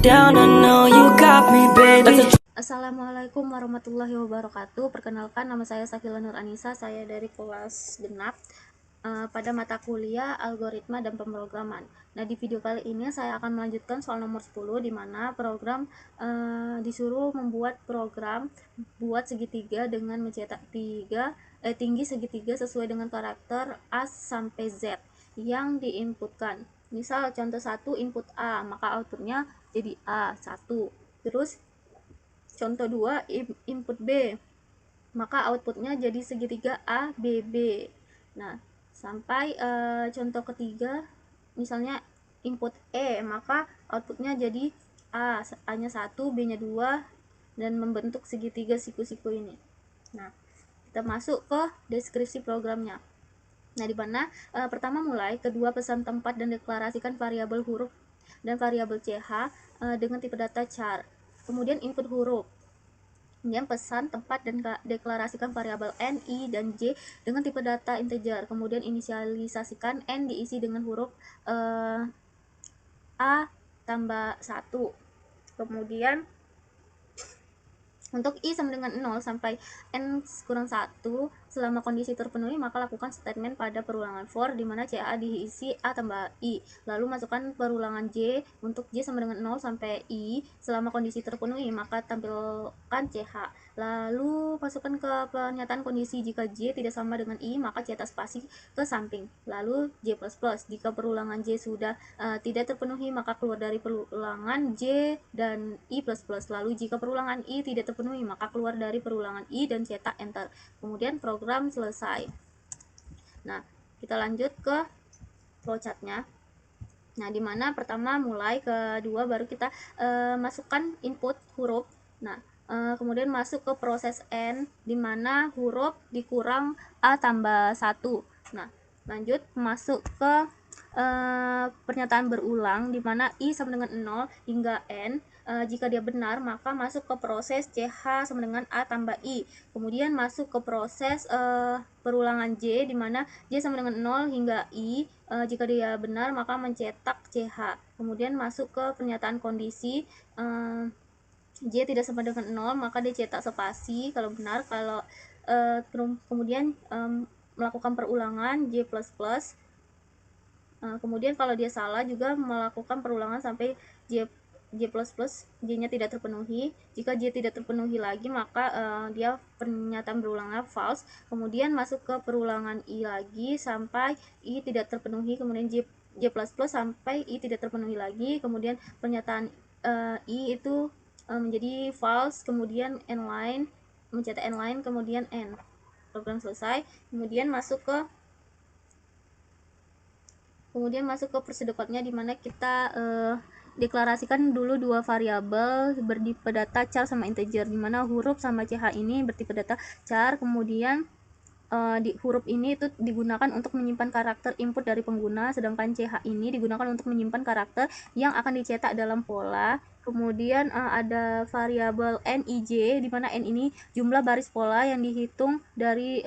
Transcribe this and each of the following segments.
down, I know you got me, baby. Assalamualaikum warahmatullahi wabarakatuh. Perkenalkan, nama saya Safila Nur Anissa. Saya dari kelas genap pada mata kuliah algoritma dan pemrograman. Nah, di video kali ini saya akan melanjutkan soal nomor 10, di mana program disuruh membuat program buat segitiga dengan mencetak tinggi segitiga sesuai dengan karakter A sampai Z yang diinputkan. Misal contoh 1, input A, maka outputnya jadi A1. Terus contoh 2, input B, maka outputnya jadi segitiga ABB. Nah, sampai contoh ketiga, misalnya input E, maka outputnya jadi A-nya 1, B-nya 2, dan membentuk segitiga siku-siku ini. Nah, kita masuk ke deskripsi programnya. Nah, di mana pertama mulai, kedua pesan tempat dan deklarasikan variabel huruf dan variabel CH dengan tipe data char. Kemudian input huruf. Kemudian pesan tempat dan deklarasikan variabel n, i, dan j dengan tipe data integer. Kemudian inisialisasikan n diisi dengan huruf a tambah 1. Kemudian untuk i sama dengan 0 sampai n kurang 1, selama kondisi terpenuhi, maka lakukan statement pada perulangan for, di mana CA diisi A tambah I. Lalu masukkan perulangan J untuk J sama dengan 0 sampai I. Selama kondisi terpenuhi, maka tampilkan CH. Lalu masukkan ke pernyataan kondisi jika J tidak sama dengan I, maka cetak spasi ke samping. Lalu J++. Jika perulangan J sudah tidak terpenuhi, maka keluar dari perulangan J dan I++. Lalu jika perulangan I tidak terpenuhi, maka keluar dari perulangan I dan cetak enter. Kemudian program selesai. Nah, kita lanjut ke flowchartnya. Nah, dimana pertama mulai, kedua baru kita masukkan input huruf. Nah, kemudian masuk ke proses n, dimana huruf dikurang a tambah 1. Nah, lanjut masuk ke pernyataan berulang, dimana i sama dengan 0 hingga n. Jika dia benar, maka masuk ke proses CH sama dengan A tambah I. Kemudian masuk ke proses perulangan J, dimana J sama dengan 0 hingga I. Jika dia benar, maka mencetak CH. Kemudian masuk ke pernyataan kondisi, J tidak sama dengan 0, maka dia cetak spasi kalau benar. Kalau kemudian melakukan perulangan J++. Kemudian kalau dia salah, juga melakukan perulangan sampai J++, J-nya tidak terpenuhi. Jika J tidak terpenuhi lagi, maka dia pernyataan berulangnya false. Kemudian masuk ke perulangan I lagi sampai I tidak terpenuhi. Kemudian J++ sampai I tidak terpenuhi lagi. Kemudian pernyataan I itu menjadi false. Kemudian n line, mencetak n line, kemudian n. Program selesai. Kemudian masuk ke prosedur code-nya, dimana kita deklarasikan dulu dua variabel bertipe data char sama integer, dimana huruf sama ch ini bertipe data char. Kemudian di huruf ini itu digunakan untuk menyimpan karakter input dari pengguna, sedangkan ch ini digunakan untuk menyimpan karakter yang akan dicetak dalam pola. Kemudian ada variabel nij, dimana n ini jumlah baris pola yang dihitung dari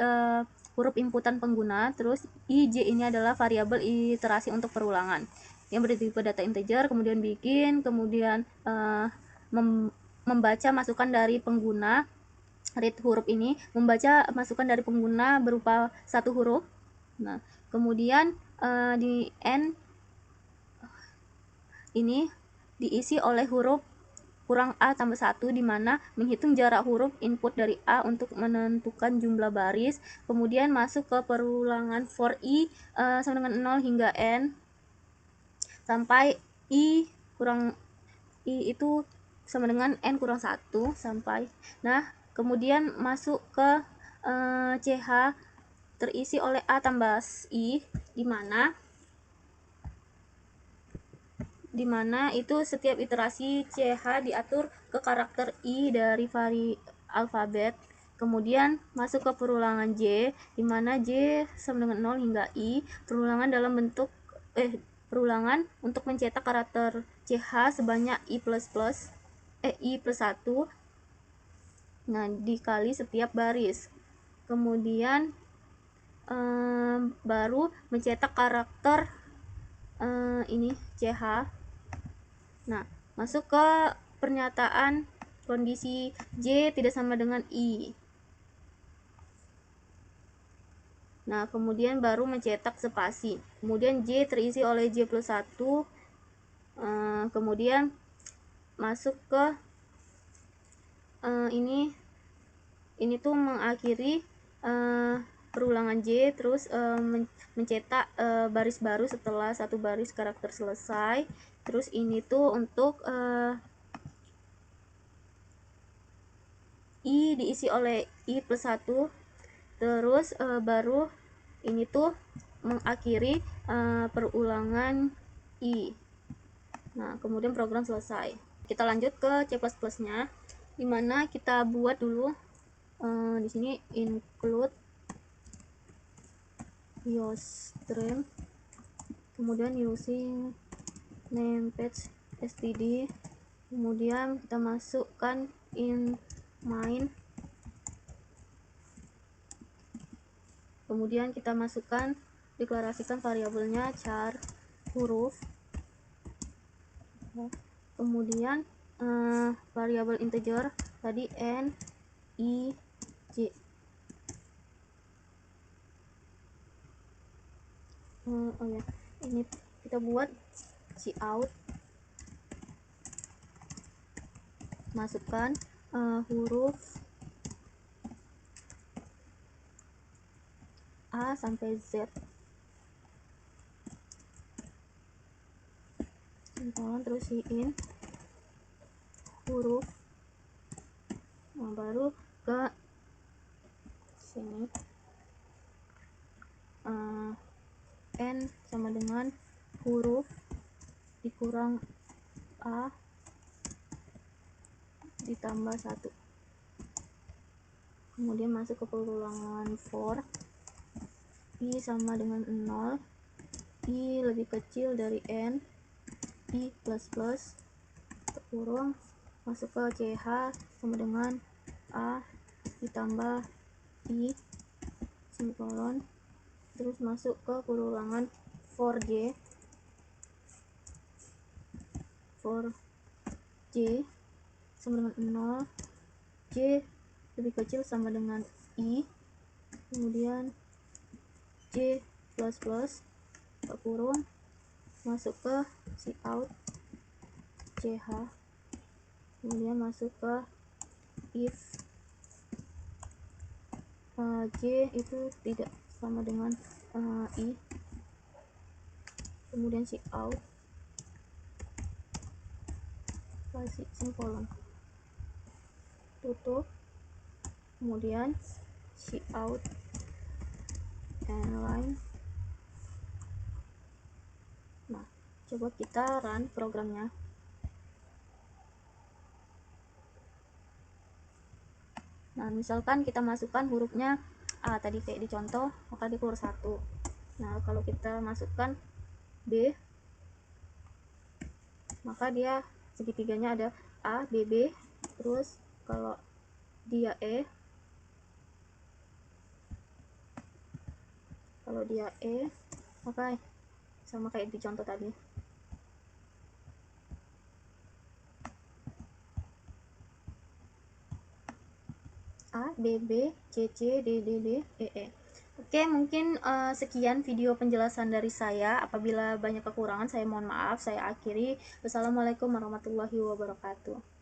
huruf inputan pengguna. Terus ij ini adalah variabel iterasi untuk perulangan yang bertipe data integer. Kemudian kemudian membaca masukan dari pengguna. Read huruf ini membaca masukan dari pengguna berupa satu huruf. Nah, kemudian di n ini diisi oleh huruf kurang A tambah 1, dimana menghitung jarak huruf input dari A untuk menentukan jumlah baris. Kemudian masuk ke perulangan for I sama dengan 0 hingga N sampai I itu sama dengan N kurang 1 sampai. Nah, kemudian masuk ke CH terisi oleh A tambah I, dimana itu setiap iterasi CH diatur ke karakter I dari alfabet. Kemudian masuk ke perulangan J, dimana J sama dengan 0 hingga I. Perulangan untuk mencetak karakter CH sebanyak I plus 1. Nah, dikali setiap baris. Kemudian baru mencetak karakter ini CH. Nah, Masuk ke pernyataan kondisi J tidak sama dengan I. Nah, kemudian baru mencetak spasi. Kemudian J terisi oleh J plus 1. Kemudian masuk ke ini tuh mengakhiri perulangan J, terus mencetak baris baru setelah satu baris karakter selesai. Terus ini tuh untuk I diisi oleh I plus 1. Terus baru ini tuh mengakhiri perulangan I. Nah, kemudian program selesai. Kita lanjut ke C++ nya, dimana kita buat dulu di sini include stream, kemudian using name page std, kemudian kita masukkan in main, kemudian kita masukkan deklarasikan variabelnya char huruf, kemudian variabel integer tadi n i j. Oh ya, ini kita buat cout, masukkan huruf A sampai Z, terus in huruf, nah baru ke sini n sama dengan huruf dikurang A ditambah 1, kemudian masuk ke perulangan for I sama dengan 0, I lebih kecil dari n, I plus plus kurung, masuk ke CH sama dengan A ditambah I semikolon, terus masuk ke perulangan for J sama dengan 0, J lebih kecil sama dengan I, kemudian J plus plus kurung, masuk ke cout CH, kemudian masuk ke if J itu tidak sama dengan I, kemudian cout kasih semikolon, tutup, kemudian cout and line. Nah, coba kita run programnya. Nah, misalkan kita masukkan hurufnya A tadi kayak di contoh, maka dia keluar 1. Nah, kalau kita masukkan B, maka dia segitiganya ada A, B, B. Terus kalau dia E, maka sama kayak di contoh tadi. A, B, B, C, C, D, D, D, E, E. Oke, mungkin sekian video penjelasan dari saya. Apabila banyak kekurangan, saya mohon maaf. Saya akhiri. Wassalamualaikum warahmatullahi wabarakatuh.